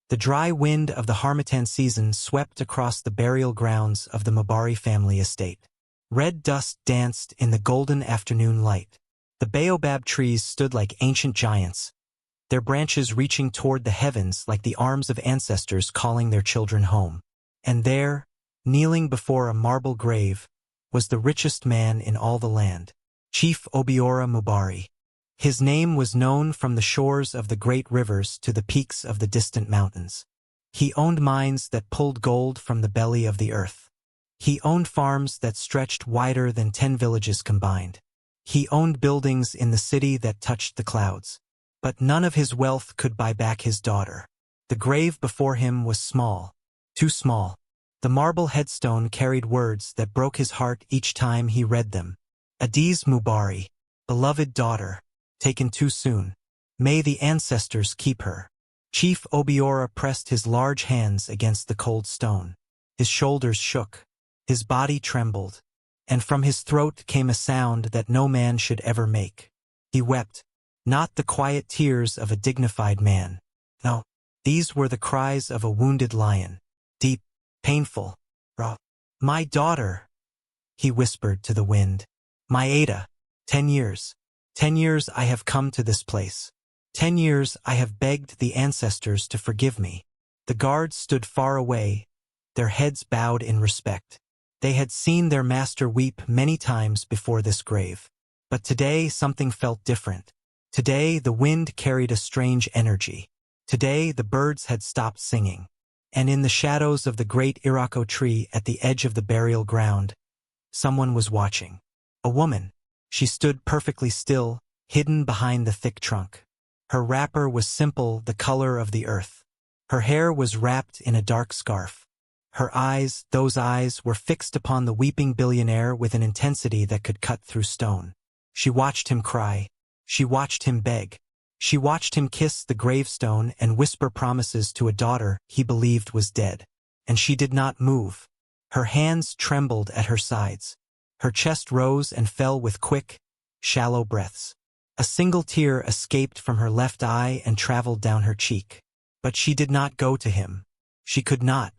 The dry wind of the harmattan season swept across the burial grounds of the Mubari family estate. Red dust danced in the golden afternoon light. The baobab trees stood like ancient giants, their branches reaching toward the heavens like the arms of ancestors calling their children home. And there, kneeling before a marble grave, was the richest man in all the land, Chief Obiora Mubari. His name was known from the shores of the great rivers to the peaks of the distant mountains. He owned mines that pulled gold from the belly of the earth. He owned farms that stretched wider than 10 villages combined. He owned buildings in the city that touched the clouds. But none of his wealth could buy back his daughter. The grave before him was small, too small. The marble headstone carried words that broke his heart each time he read them. Adaeze Mubari, beloved daughter, taken too soon. May the ancestors keep her. Chief Obiora pressed his large hands against the cold stone. His shoulders shook. His body trembled. And from his throat came a sound that no man should ever make. He wept. Not the quiet tears of a dignified man. No, these were the cries of a wounded lion. Deep, painful, raw. My daughter, he whispered to the wind. My Ada, 10 years. 10 years I have come to this place. 10 years I have begged the ancestors to forgive me. The guards stood far away, their heads bowed in respect. They had seen their master weep many times before this grave. But today something felt different. Today the wind carried a strange energy. Today the birds had stopped singing. And in the shadows of the great Irako tree at the edge of the burial ground, someone was watching. A woman. She stood perfectly still, hidden behind the thick trunk. Her wrapper was simple, the color of the earth. Her hair was wrapped in a dark scarf. Her eyes, those eyes, were fixed upon the weeping billionaire with an intensity that could cut through stone. She watched him cry. She watched him beg. She watched him kiss the gravestone and whisper promises to a daughter he believed was dead. And she did not move. Her hands trembled at her sides. Her chest rose and fell with quick, shallow breaths. A single tear escaped from her left eye and traveled down her cheek. But she did not go to him. She could not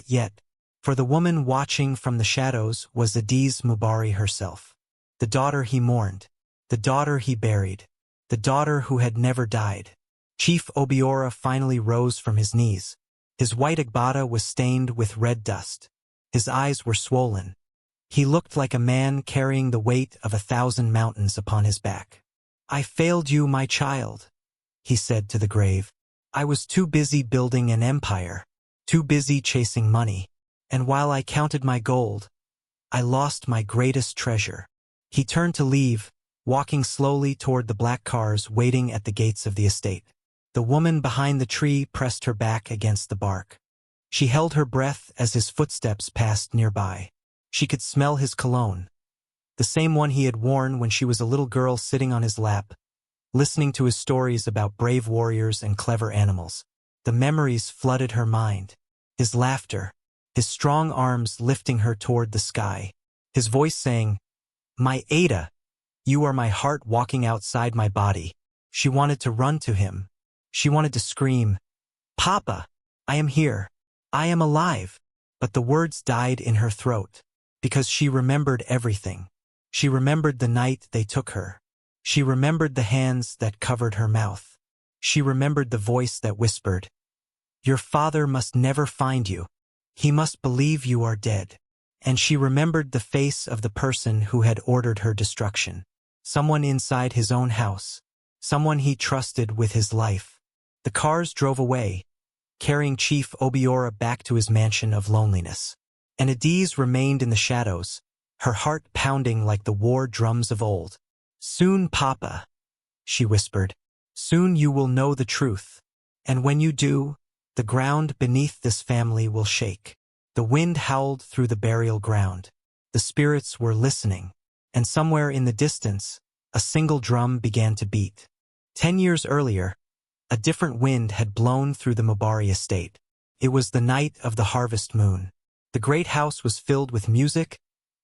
yet, for the woman watching from the shadows was Adaeze Mubari herself. The daughter he mourned, the daughter he buried, the daughter who had never died. Chief Obiora finally rose from his knees. His white agbada was stained with red dust. His eyes were swollen. He looked like a man carrying the weight of 1,000 mountains upon his back. I failed you, my child, he said to the grave. I was too busy building an empire, too busy chasing money, and while I counted my gold, I lost my greatest treasure. He turned to leave, walking slowly toward the black cars waiting at the gates of the estate. The woman behind the tree pressed her back against the bark. She held her breath as his footsteps passed nearby. She could smell his cologne, the same one he had worn when she was a little girl sitting on his lap, listening to his stories about brave warriors and clever animals. The memories flooded her mind. His laughter, his strong arms lifting her toward the sky, his voice saying, My Ada, you are my heart walking outside my body. She wanted to run to him. She wanted to scream, Papa, I am here. I am alive. But the words died in her throat. Because she remembered everything. She remembered the night they took her. She remembered the hands that covered her mouth. She remembered the voice that whispered, Your father must never find you. He must believe you are dead. And she remembered the face of the person who had ordered her destruction. Someone inside his own house. Someone he trusted with his life. The cars drove away, carrying Chief Obiora back to his mansion of loneliness. And Adaeze remained in the shadows, her heart pounding like the war drums of old. Soon, Papa, she whispered, soon you will know the truth. And when you do, the ground beneath this family will shake. The wind howled through the burial ground. The spirits were listening. And somewhere in the distance, a single drum began to beat. 10 years earlier, a different wind had blown through the Mubari estate. It was the night of the harvest moon. The great house was filled with music,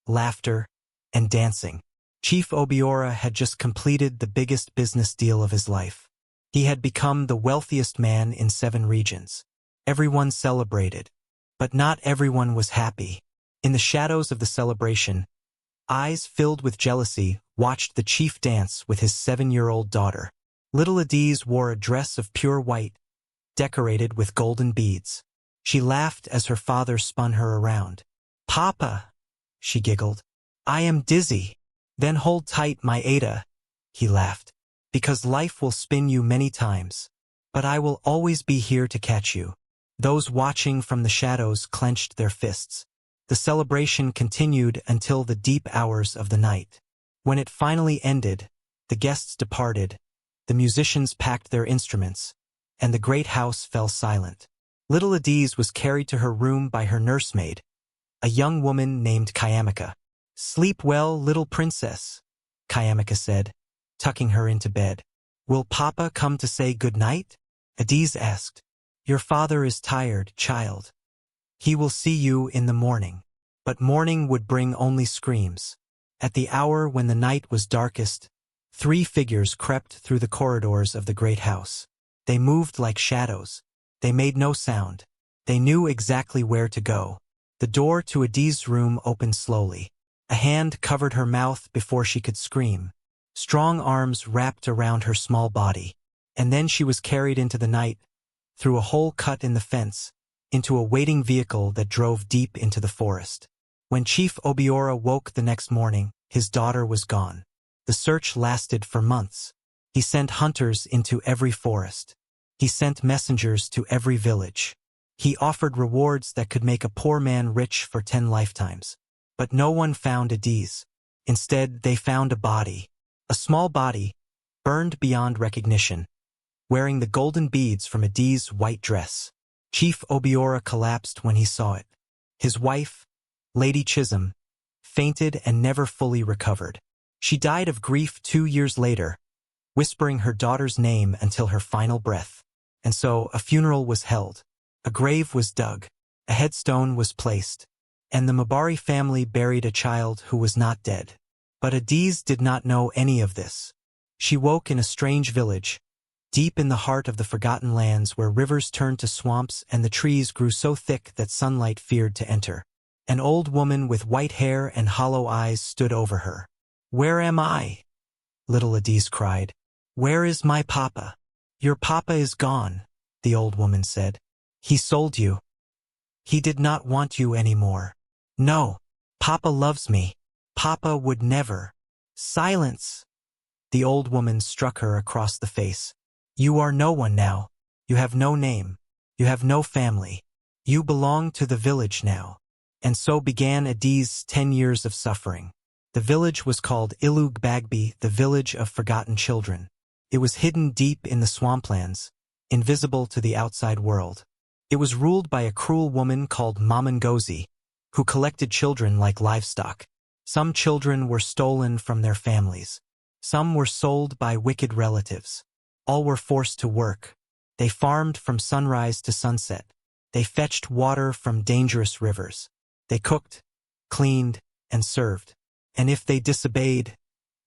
laughter, and dancing. Chief Obiora had just completed the biggest business deal of his life. He had become the wealthiest man in 7 regions. Everyone celebrated. But not everyone was happy. In the shadows of the celebration, eyes filled with jealousy watched the chief dance with his 7-year-old daughter. Little Adaeze wore a dress of pure white, decorated with golden beads. She laughed as her father spun her around. "Papa," she giggled, "I am dizzy." "Then hold tight, my Ada," he laughed, "because life will spin you many times. But I will always be here to catch you." Those watching from the shadows clenched their fists. The celebration continued until the deep hours of the night. When it finally ended, the guests departed, the musicians packed their instruments, and the great house fell silent. Little Adaeze was carried to her room by her nursemaid, a young woman named Kayamika. "Sleep well, little princess," Kayamika said, tucking her into bed. "Will Papa come to say good night?" Adaeze asked. "Your father is tired, child. He will see you in the morning." But morning would bring only screams. At the hour when the night was darkest, 3 figures crept through the corridors of the great house. They moved like shadows. They made no sound. They knew exactly where to go. The door to Adaeze's room opened slowly. A hand covered her mouth before she could scream. Strong arms wrapped around her small body. And then she was carried into the night, through a hole cut in the fence, into a waiting vehicle that drove deep into the forest. When Chief Obiora woke the next morning, his daughter was gone. The search lasted for months. He sent hunters into every forest. He sent messengers to every village. He offered rewards that could make a poor man rich for 10 lifetimes. But no one found Adaeze. Instead, they found a body. A small body, burned beyond recognition, wearing the golden beads from Adaeze's white dress. Chief Obiora collapsed when he saw it. His wife, Lady Chisholm, fainted and never fully recovered. She died of grief 2 years later, whispering her daughter's name until her final breath. And so a funeral was held. A grave was dug. A headstone was placed. And the Mubari family buried a child who was not dead. But Adaeze did not know any of this. She woke in a strange village, deep in the heart of the forgotten lands where rivers turned to swamps and the trees grew so thick that sunlight feared to enter. An old woman with white hair and hollow eyes stood over her. "Where am I?" little Adaeze cried. "Where is my papa?" "Your papa is gone," the old woman said. "He sold you. He did not want you anymore." "No, Papa loves me. Papa would never." "Silence!" The old woman struck her across the face. "You are no one now. You have no name. You have no family. You belong to the village now." And so began Adaeze's 10 years of suffering. The village was called Ilug Bagby, the village of forgotten children. It was hidden deep in the swamplands, invisible to the outside world. It was ruled by a cruel woman called Mama Ngozi, who collected children like livestock. Some children were stolen from their families. Some were sold by wicked relatives. All were forced to work. They farmed from sunrise to sunset. They fetched water from dangerous rivers. They cooked, cleaned, and served. And if they disobeyed,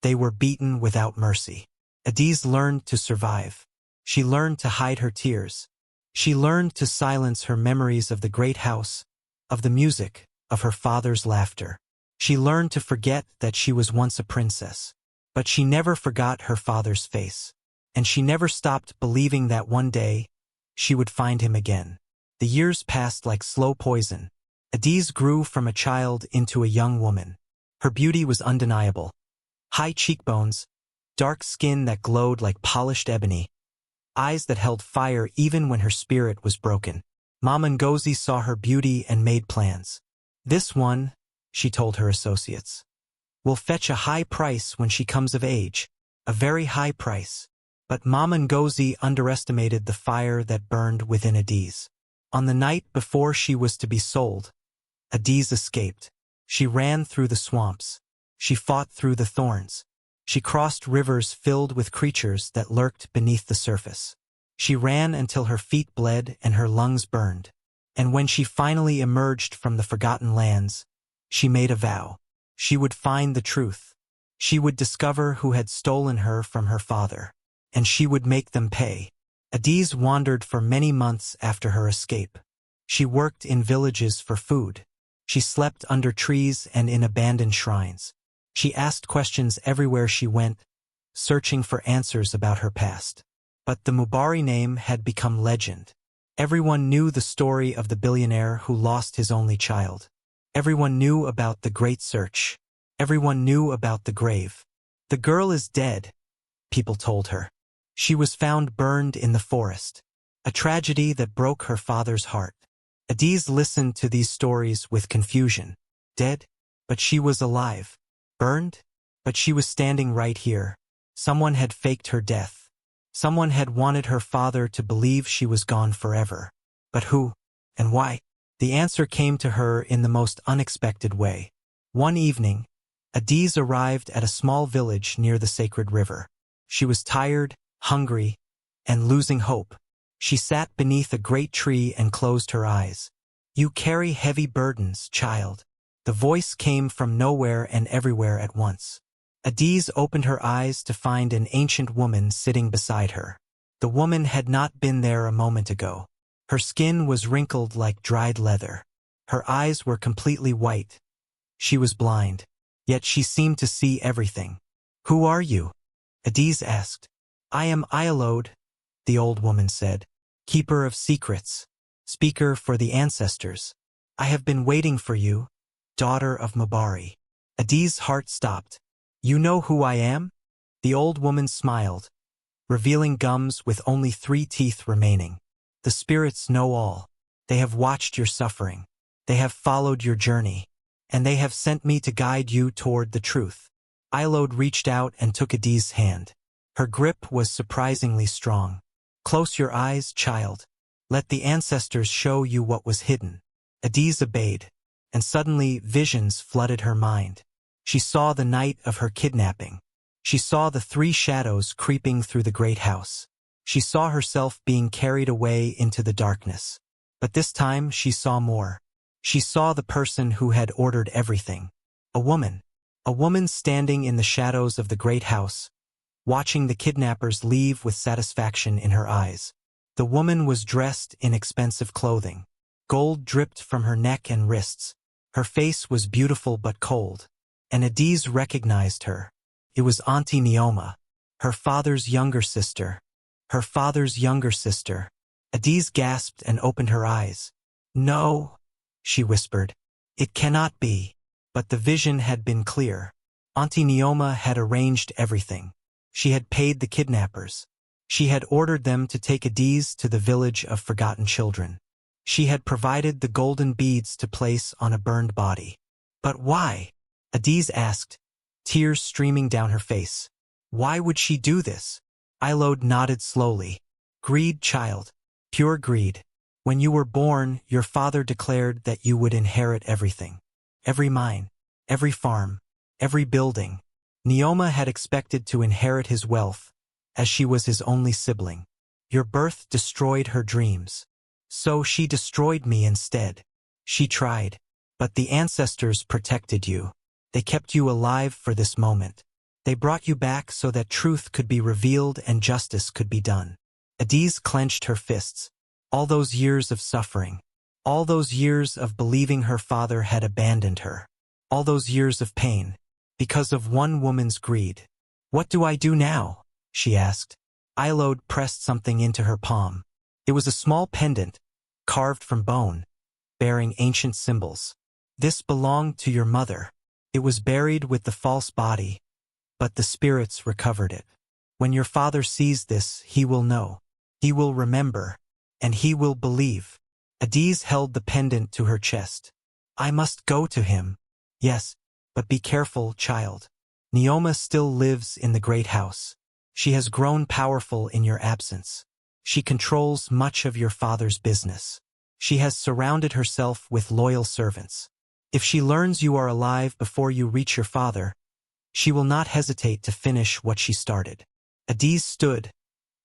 they were beaten without mercy. Adaeze learned to survive. She learned to hide her tears. She learned to silence her memories of the great house, of the music, of her father's laughter. She learned to forget that she was once a princess. But she never forgot her father's face. And she never stopped believing that one day, she would find him again. The years passed like slow poison. Adaeze grew from a child into a young woman. Her beauty was undeniable. High cheekbones, dark skin that glowed like polished ebony, eyes that held fire even when her spirit was broken. Mama Ngozi saw her beauty and made plans. "This one," she told her associates, "will fetch a high price when she comes of age, a very high price." But Mama Ngozi underestimated the fire that burned within Adaeze. On the night before she was to be sold, Adaeze escaped. She ran through the swamps. She fought through the thorns. She crossed rivers filled with creatures that lurked beneath the surface. She ran until her feet bled and her lungs burned. And when she finally emerged from the forgotten lands, she made a vow. She would find the truth. She would discover who had stolen her from her father. And she would make them pay. Adaeze wandered for many months after her escape. She worked in villages for food. She slept under trees and in abandoned shrines. She asked questions everywhere she went, searching for answers about her past. But the Mubari name had become legend. Everyone knew the story of the billionaire who lost his only child. Everyone knew about the great search. Everyone knew about the grave. "The girl is dead," people told her. She was found burned in the forest. A tragedy that broke her father's heart. Adaeze listened to these stories with confusion. Dead? But she was alive. Burned? But she was standing right here. Someone had faked her death. Someone had wanted her father to believe she was gone forever. But who? And why? The answer came to her in the most unexpected way. One evening, Adaeze arrived at a small village near the sacred river. She was tired, hungry, and losing hope. She sat beneath a great tree and closed her eyes. "You carry heavy burdens, child." The voice came from nowhere and everywhere at once. Adaeze opened her eyes to find an ancient woman sitting beside her. The woman had not been there a moment ago. Her skin was wrinkled like dried leather. Her eyes were completely white. She was blind, yet she seemed to see everything. "Who are you?" Adaeze asked. "I am Adaeze," the old woman said, "keeper of secrets, speaker for the ancestors. I have been waiting for you, daughter of Mubari." Adaeze's heart stopped. "You know who I am?" The old woman smiled, revealing gums with only 3 teeth remaining. "The spirits know all. They have watched your suffering. They have followed your journey. And they have sent me to guide you toward the truth." Adaeze reached out and took Adaeze's hand. Her grip was surprisingly strong. "Close your eyes, child. Let the ancestors show you what was hidden." Adaeze obeyed, and suddenly visions flooded her mind. She saw the night of her kidnapping. She saw the 3 shadows creeping through the great house. She saw herself being carried away into the darkness. But this time she saw more. She saw the person who had ordered everything. A woman. A woman standing in the shadows of the great house, watching the kidnappers leave with satisfaction in her eyes. The woman was dressed in expensive clothing. Gold dripped from her neck and wrists. Her face was beautiful but cold. And Adaeze recognized her. It was Auntie Neoma, her father's younger sister. Her father's younger sister. Adaeze gasped and opened her eyes. "No," she whispered. "It cannot be." But the vision had been clear. Auntie Neoma had arranged everything. She had paid the kidnappers. She had ordered them to take Adaeze to the village of forgotten children. She had provided the golden beads to place on a burned body. But why? Adaeze asked, tears streaming down her face. Why would she do this? Adaeze nodded slowly. "Greed, child. Pure greed. When you were born, your father declared that you would inherit everything. Every mine, every farm, every building. Neoma had expected to inherit his wealth, as she was his only sibling. Your birth destroyed her dreams. So she destroyed me instead. She tried. But the ancestors protected you. They kept you alive for this moment. They brought you back so that truth could be revealed and justice could be done." Adaeze clenched her fists. All those years of suffering. All those years of believing her father had abandoned her. All those years of pain. Because of one woman's greed. "What do I do now?" she asked. Adaeze pressed something into her palm. It was a small pendant, carved from bone, bearing ancient symbols. "This belonged to your mother. It was buried with the false body, but the spirits recovered it. When your father sees this, he will know. He will remember, and he will believe." Adaeze held the pendant to her chest. "I must go to him." "Yes, but be careful, child. Neoma still lives in the great house. She has grown powerful in your absence. She controls much of your father's business. She has surrounded herself with loyal servants. If she learns you are alive before you reach your father, she will not hesitate to finish what she started." Adaeze stood,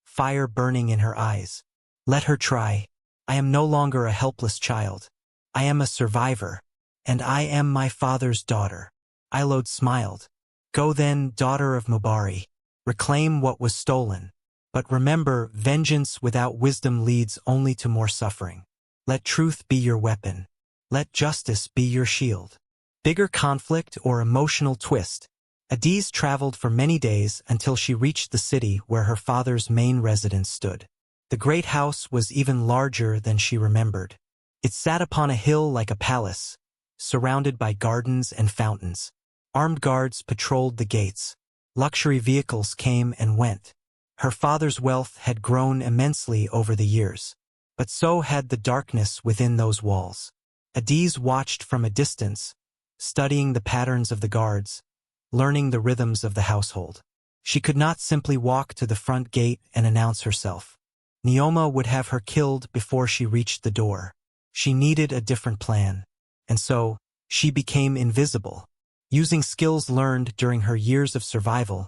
fire burning in her eyes. "Let her try. I am no longer a helpless child. I am a survivor, and I am my father's daughter." Adaeze smiled. "Go then, daughter of Mubari. Reclaim what was stolen. But remember, vengeance without wisdom leads only to more suffering. Let truth be your weapon. Let justice be your shield. Bigger conflict or emotional twist. Adaeze traveled for many days until she reached the city where her father's main residence stood. The great house was even larger than she remembered. It sat upon a hill like a palace, surrounded by gardens and fountains. Armed guards patrolled the gates. Luxury vehicles came and went. Her father's wealth had grown immensely over the years, but so had the darkness within those walls. Adaeze watched from a distance, studying the patterns of the guards, learning the rhythms of the household. She could not simply walk to the front gate and announce herself. Neoma would have her killed before she reached the door. She needed a different plan, and so she became invisible. Using skills learned during her years of survival,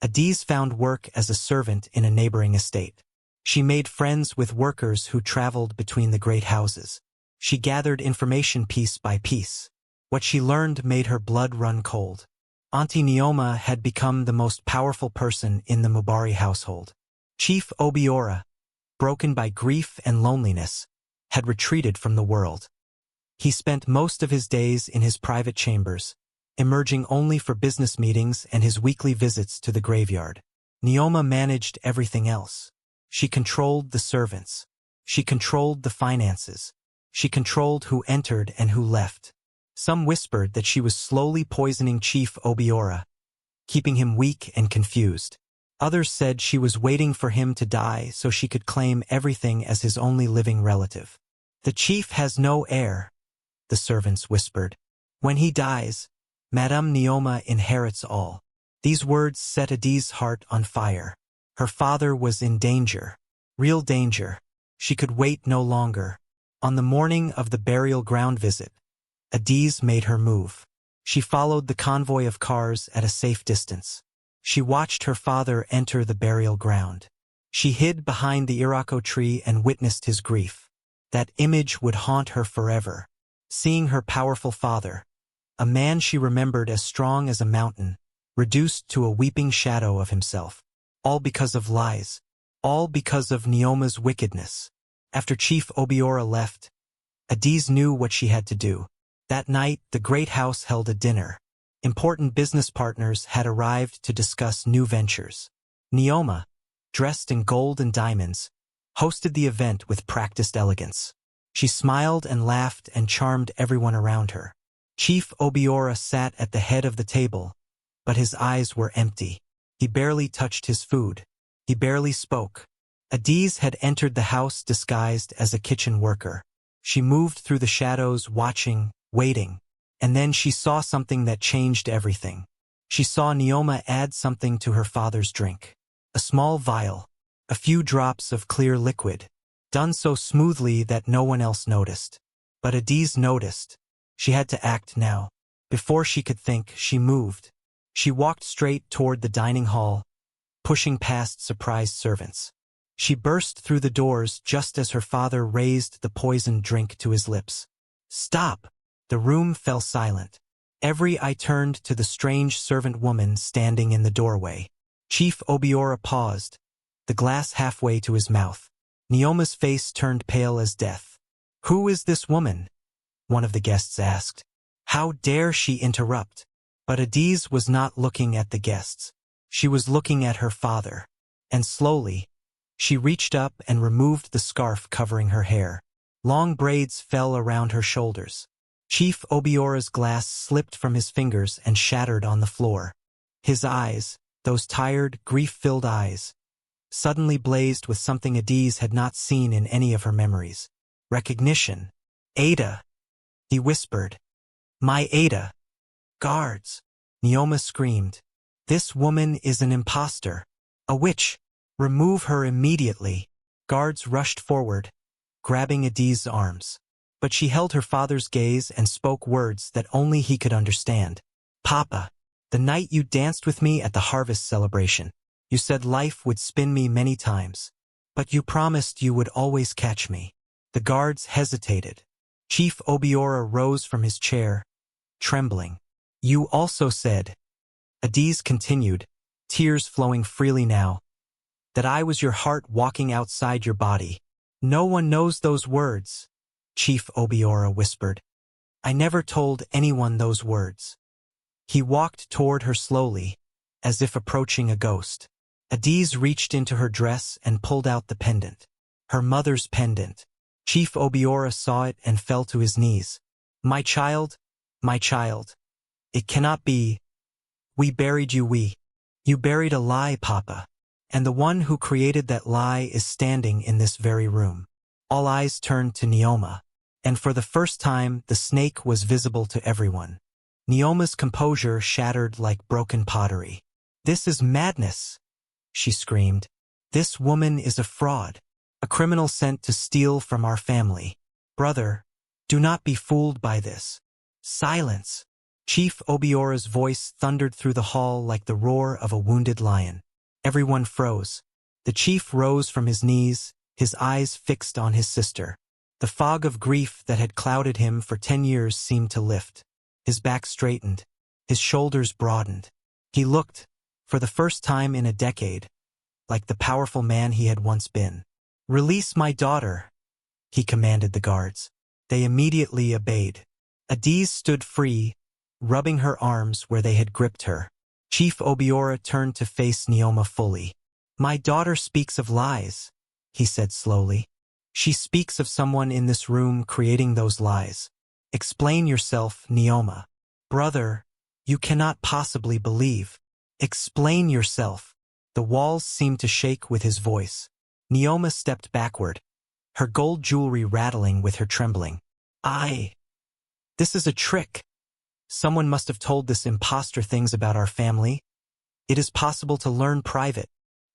Adaeze found work as a servant in a neighboring estate. She made friends with workers who traveled between the great houses. She gathered information piece by piece. What she learned made her blood run cold. Auntie Neoma had become the most powerful person in the Mubari household. Chief Obiora, broken by grief and loneliness, had retreated from the world. He spent most of his days in his private chambers, emerging only for business meetings and his weekly visits to the graveyard. Neoma managed everything else. She controlled the servants. She controlled the finances. She controlled who entered and who left. Some whispered that she was slowly poisoning Chief Obiora, keeping him weak and confused. Others said she was waiting for him to die so she could claim everything as his only living relative. The chief has no heir, the servants whispered. When he dies, Madame Neoma inherits all. These words set Adaeze's heart on fire. Her father was in danger. Real danger. She could wait no longer. On the morning of the burial ground visit, Adaeze made her move. She followed the convoy of cars at a safe distance. She watched her father enter the burial ground. She hid behind the Irako tree and witnessed his grief. That image would haunt her forever. Seeing her powerful father, a man she remembered as strong as a mountain, reduced to a weeping shadow of himself. All because of lies. All because of Neoma's wickedness. After Chief Obiora left, Adaeze knew what she had to do. That night, the great house held a dinner. Important business partners had arrived to discuss new ventures. Neoma, dressed in gold and diamonds, hosted the event with practiced elegance. She smiled and laughed and charmed everyone around her. Chief Obiora sat at the head of the table, but his eyes were empty. He barely touched his food. He barely spoke. Adaeze had entered the house disguised as a kitchen worker. She moved through the shadows, watching, waiting, and then she saw something that changed everything. She saw Neoma add something to her father's drink. A small vial, a few drops of clear liquid, done so smoothly that no one else noticed. But Adaeze noticed. She had to act now. Before she could think, she moved. She walked straight toward the dining hall, pushing past surprised servants. She burst through the doors just as her father raised the poisoned drink to his lips. "Stop!" The room fell silent. Every eye turned to the strange servant woman standing in the doorway. Chief Obiora paused, the glass halfway to his mouth. Neoma's face turned pale as death. "Who is this woman?" one of the guests asked. How dare she interrupt? But Adaeze was not looking at the guests. She was looking at her father. And slowly, she reached up and removed the scarf covering her hair. Long braids fell around her shoulders. Chief Obiora's glass slipped from his fingers and shattered on the floor. His eyes, those tired, grief-filled eyes, suddenly blazed with something Adaeze had not seen in any of her memories. Recognition. "Ada," he whispered. "My Ada." "Guards," Neoma screamed. "This woman is an imposter. A witch. Remove her immediately." Guards rushed forward, grabbing Adaeze's arms. But she held her father's gaze and spoke words that only he could understand. "Papa, the night you danced with me at the harvest celebration, you said life would spin me many times. But you promised you would always catch me." The guards hesitated. Chief Obiora rose from his chair, trembling. "You also said," Adaeze continued, tears flowing freely now, that I was your heart walking outside your body. No one knows those words, Chief Obiora whispered. I never told anyone those words. He walked toward her slowly, as if approaching a ghost. Adaeze reached into her dress and pulled out the pendant. Her mother's pendant. Chief Obiora saw it and fell to his knees. My child, it cannot be. We buried you, You buried a lie, Papa. And the one who created that lie is standing in this very room. All eyes turned to Neoma, and for the first time the snake was visible to everyone. Neoma's composure shattered like broken pottery. This is madness, she screamed. This woman is a fraud, a criminal sent to steal from our family. Brother, do not be fooled by this. Silence. Chief Obiora's voice thundered through the hall like the roar of a wounded lion. Everyone froze. The chief rose from his knees, his eyes fixed on his sister. The fog of grief that had clouded him for 10 years seemed to lift. His back straightened. His shoulders broadened. He looked, for the first time in a decade, like the powerful man he had once been. Release my daughter, he commanded the guards. They immediately obeyed. Adaeze stood free, rubbing her arms where they had gripped her. Chief Obiora turned to face Neoma fully. My daughter speaks of lies, he said slowly. She speaks of someone in this room creating those lies. Explain yourself, Neoma. Brother, you cannot possibly believe. Explain yourself. The walls seemed to shake with his voice. Neoma stepped backward, her gold jewelry rattling with her trembling. This is a trick. Someone must have told this impostor things about our family. It is possible to learn private.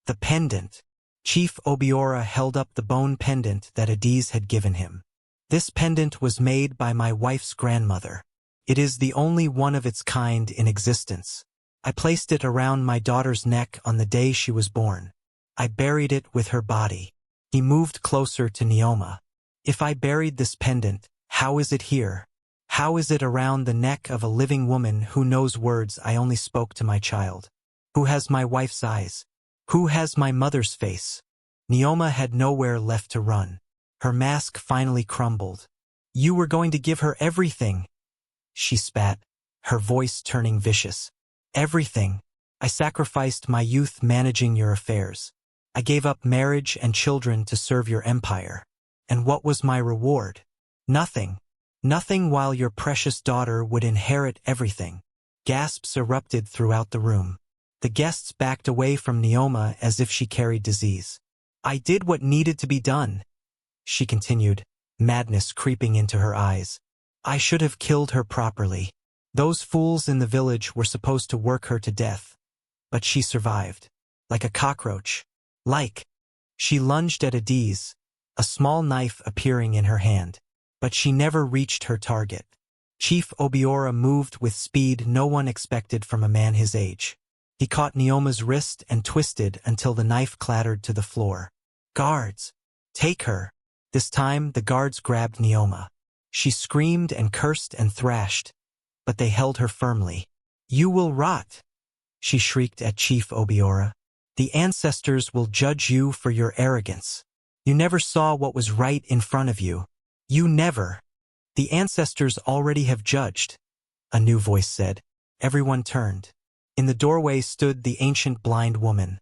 The pendant. Chief Obiora held up the bone pendant that Adaeze had given him. This pendant was made by my wife's grandmother. It is the only one of its kind in existence. I placed it around my daughter's neck on the day she was born. I buried it with her body. He moved closer to Neoma. If I buried this pendant, how is it here? How is it around the neck of a living woman who knows words I only spoke to my child? Who has my wife's eyes? Who has my mother's face? Neoma had nowhere left to run. Her mask finally crumbled. You were going to give her everything, she spat, her voice turning vicious. Everything. I sacrificed my youth managing your affairs. I gave up marriage and children to serve your empire. And what was my reward? Nothing. Nothing while your precious daughter would inherit everything. Gasps erupted throughout the room. The guests backed away from Neoma as if she carried disease. I did what needed to be done, she continued, madness creeping into her eyes. I should have killed her properly. Those fools in the village were supposed to work her to death. But she survived. Like a cockroach. She lunged at Adaeze, a small knife appearing in her hand. But she never reached her target. Chief Obiora moved with speed no one expected from a man his age. He caught Neoma's wrist and twisted until the knife clattered to the floor. Guards! Take her! This time the guards grabbed Neoma. She screamed and cursed and thrashed, but they held her firmly. You will rot, she shrieked at Chief Obiora. The ancestors will judge you for your arrogance. You never saw what was right in front of you. You never. The ancestors already have judged, a new voice said. Everyone turned. In the doorway stood the ancient blind woman,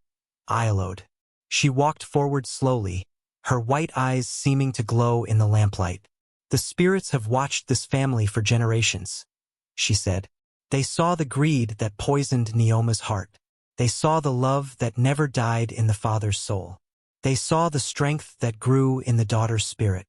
Iolode. She walked forward slowly, her white eyes seeming to glow in the lamplight. The spirits have watched this family for generations, she said. They saw the greed that poisoned Neoma's heart. They saw the love that never died in the father's soul. They saw the strength that grew in the daughter's spirit.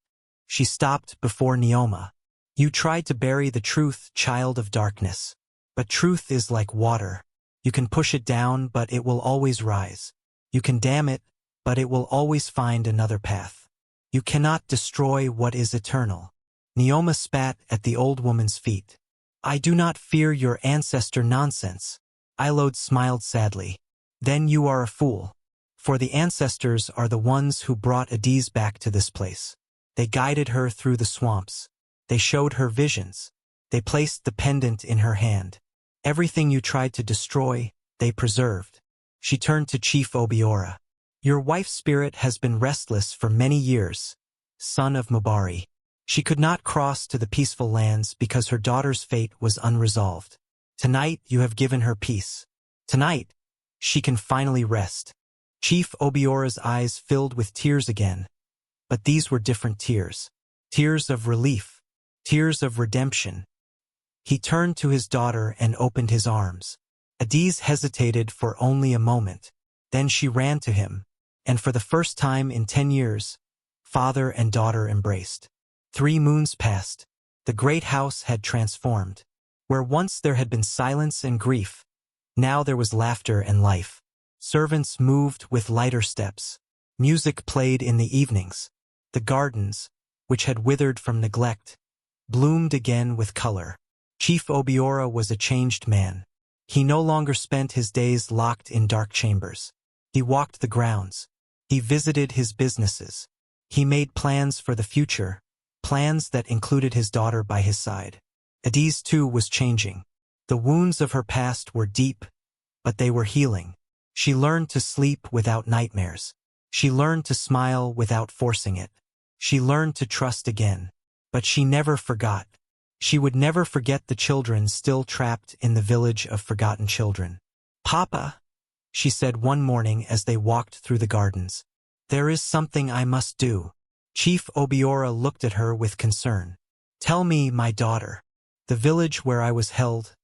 She stopped before Neoma. You tried to bury the truth, child of darkness. But truth is like water. You can push it down, but it will always rise. You can dam it, but it will always find another path. You cannot destroy what is eternal. Neoma spat at the old woman's feet. I do not fear your ancestor nonsense. Iolode smiled sadly. Then you are a fool. For the ancestors are the ones who brought Adaeze back to this place. They guided her through the swamps. They showed her visions. They placed the pendant in her hand. Everything you tried to destroy, they preserved. She turned to Chief Obiora. Your wife's spirit has been restless for many years, son of Mubari. She could not cross to the peaceful lands because her daughter's fate was unresolved. Tonight you have given her peace. Tonight, she can finally rest. Chief Obiora's eyes filled with tears again. But these were different tears. Tears of relief. Tears of redemption. He turned to his daughter and opened his arms. Adaeze hesitated for only a moment. Then she ran to him, and for the first time in 10 years, father and daughter embraced. 3 moons passed. The great house had transformed. Where once there had been silence and grief, now there was laughter and life. Servants moved with lighter steps. Music played in the evenings. The gardens, which had withered from neglect, bloomed again with color. Chief Obiora was a changed man. He no longer spent his days locked in dark chambers. He walked the grounds. He visited his businesses. He made plans for the future, plans that included his daughter by his side. Adaeze too was changing. The wounds of her past were deep, but they were healing. She learned to sleep without nightmares. She learned to smile without forcing it. She learned to trust again. But she never forgot. She would never forget the children still trapped in the village of forgotten children. "Papa," she said one morning as they walked through the gardens, "there is something I must do." Chief Obiora looked at her with concern. "Tell me, my daughter. The village where I was held.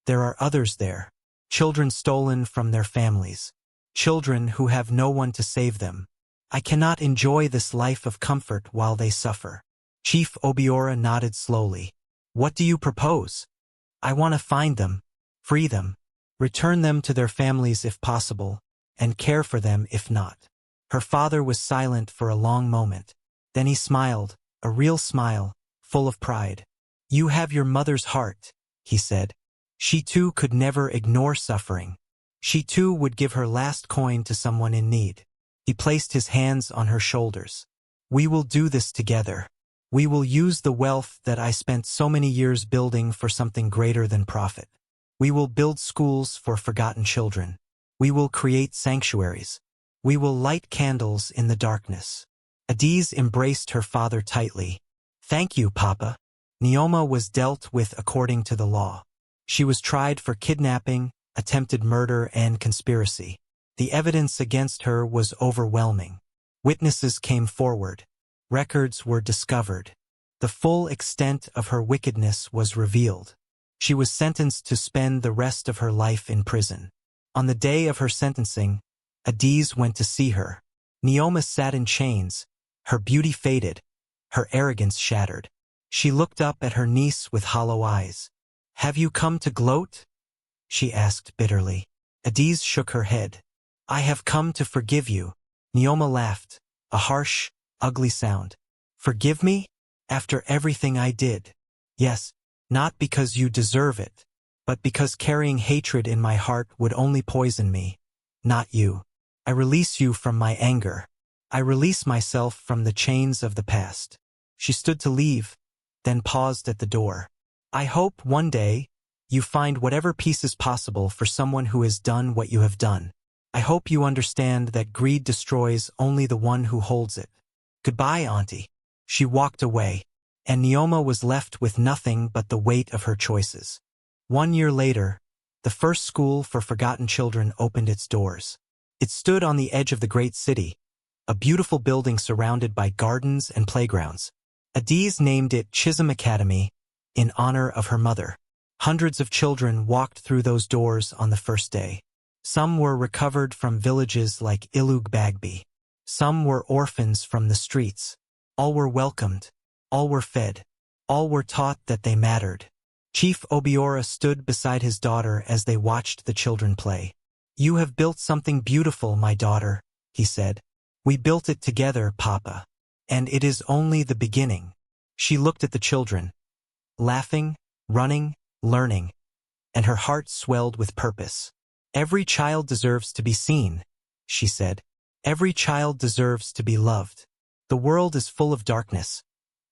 There are others there. Children stolen from their families. Children who have no one to save them. I cannot enjoy this life of comfort while they suffer." Chief Obiora nodded slowly. "What do you propose?" "I want to find them, free them, return them to their families if possible, and care for them if not." Her father was silent for a long moment. Then he smiled, a real smile, full of pride. "You have your mother's heart," he said. She too could never ignore suffering. She too would give her last coin to someone in need. He placed his hands on her shoulders. "We will do this together. We will use the wealth that I spent so many years building for something greater than profit. We will build schools for forgotten children. We will create sanctuaries. We will light candles in the darkness." Adaeze embraced her father tightly. "Thank you, Papa." Neoma was dealt with according to the law. She was tried for kidnapping, attempted murder, and conspiracy. The evidence against her was overwhelming. Witnesses came forward. Records were discovered. The full extent of her wickedness was revealed. She was sentenced to spend the rest of her life in prison. On the day of her sentencing, Adaeze went to see her. Neoma sat in chains, her beauty faded, her arrogance shattered. She looked up at her niece with hollow eyes. "Have you come to gloat?" she asked bitterly. Adaeze shook her head. "I have come to forgive you." Neoma laughed, a harsh, ugly sound. "Forgive me? After everything I did?" "Yes, not because you deserve it, but because carrying hatred in my heart would only poison me, not you. I release you from my anger. I release myself from the chains of the past." She stood to leave, then paused at the door. "I hope one day you find whatever peace is possible for someone who has done what you have done. I hope you understand that greed destroys only the one who holds it. Goodbye, Auntie." She walked away, and Neoma was left with nothing but the weight of her choices. 1 year later, the first school for forgotten children opened its doors. It stood on the edge of the great city, a beautiful building surrounded by gardens and playgrounds. Adaeze named it Chisholm Academy in honor of her mother. Hundreds of children walked through those doors on the first day. Some were recovered from villages like Ilug Bagby. Some were orphans from the streets. All were welcomed. All were fed. All were taught that they mattered. Chief Obiora stood beside his daughter as they watched the children play. "You have built something beautiful, my daughter," he said. "We built it together, Papa. And it is only the beginning." She looked at the children, laughing, running, learning, and her heart swelled with purpose. "Every child deserves to be seen," she said. "Every child deserves to be loved. The world is full of darkness,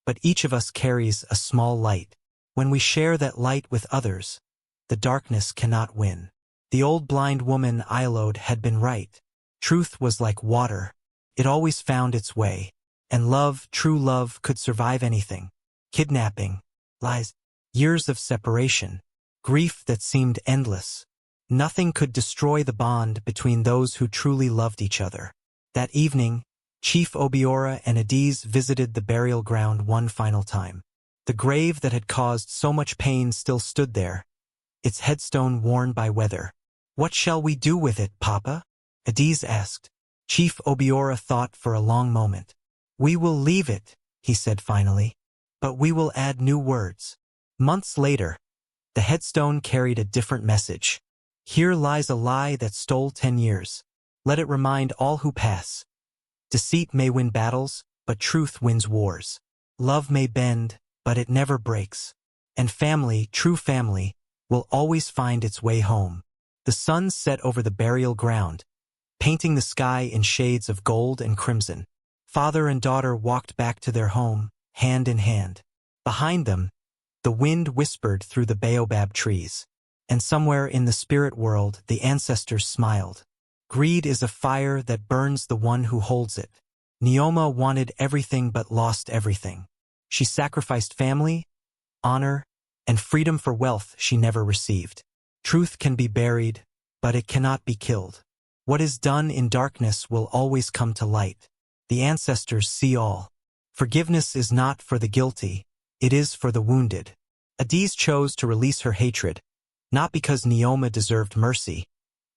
but each of us carries a small light. When we share that light with others, the darkness cannot win." The old blind woman Ilode had been right. Truth was like water. It always found its way. And love, true love, could survive anything. Kidnapping, lies, years of separation, grief that seemed endless. Nothing could destroy the bond between those who truly loved each other. That evening, Chief Obiora and Adaeze visited the burial ground one final time. The grave that had caused so much pain still stood there, its headstone worn by weather. "What shall we do with it, Papa?" Adaeze asked. Chief Obiora thought for a long moment. "We will leave it," he said finally, "but we will add new words." Months later, the headstone carried a different message. "Here lies a lie that stole 10 years. Let it remind all who pass. Deceit may win battles, but truth wins wars. Love may bend, but it never breaks. And family, true family, will always find its way home." The sun set over the burial ground, painting the sky in shades of gold and crimson. Father and daughter walked back to their home, hand in hand. Behind them, the wind whispered through the baobab trees. And somewhere in the spirit world, the ancestors smiled. Greed is a fire that burns the one who holds it. Neoma wanted everything but lost everything. She sacrificed family, honor, and freedom for wealth she never received. Truth can be buried, but it cannot be killed. What is done in darkness will always come to light. The ancestors see all. Forgiveness is not for the guilty, it is for the wounded. Adaeze chose to release her hatred, not because Neoma deserved mercy,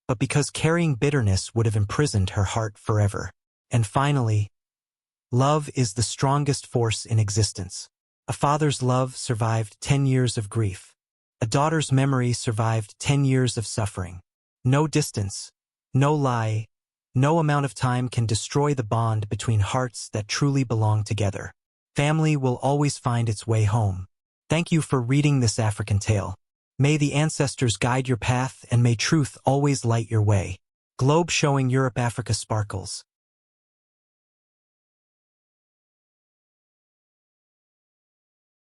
but because carrying bitterness would have imprisoned her heart forever. And finally, love is the strongest force in existence. A father's love survived 10 years of grief. A daughter's memory survived 10 years of suffering. No distance, no lie, no amount of time can destroy the bond between hearts that truly belong together. Family will always find its way home. Thank you for reading this African tale. May the ancestors guide your path and may truth always light your way. Globe showing Europe Africa sparkles.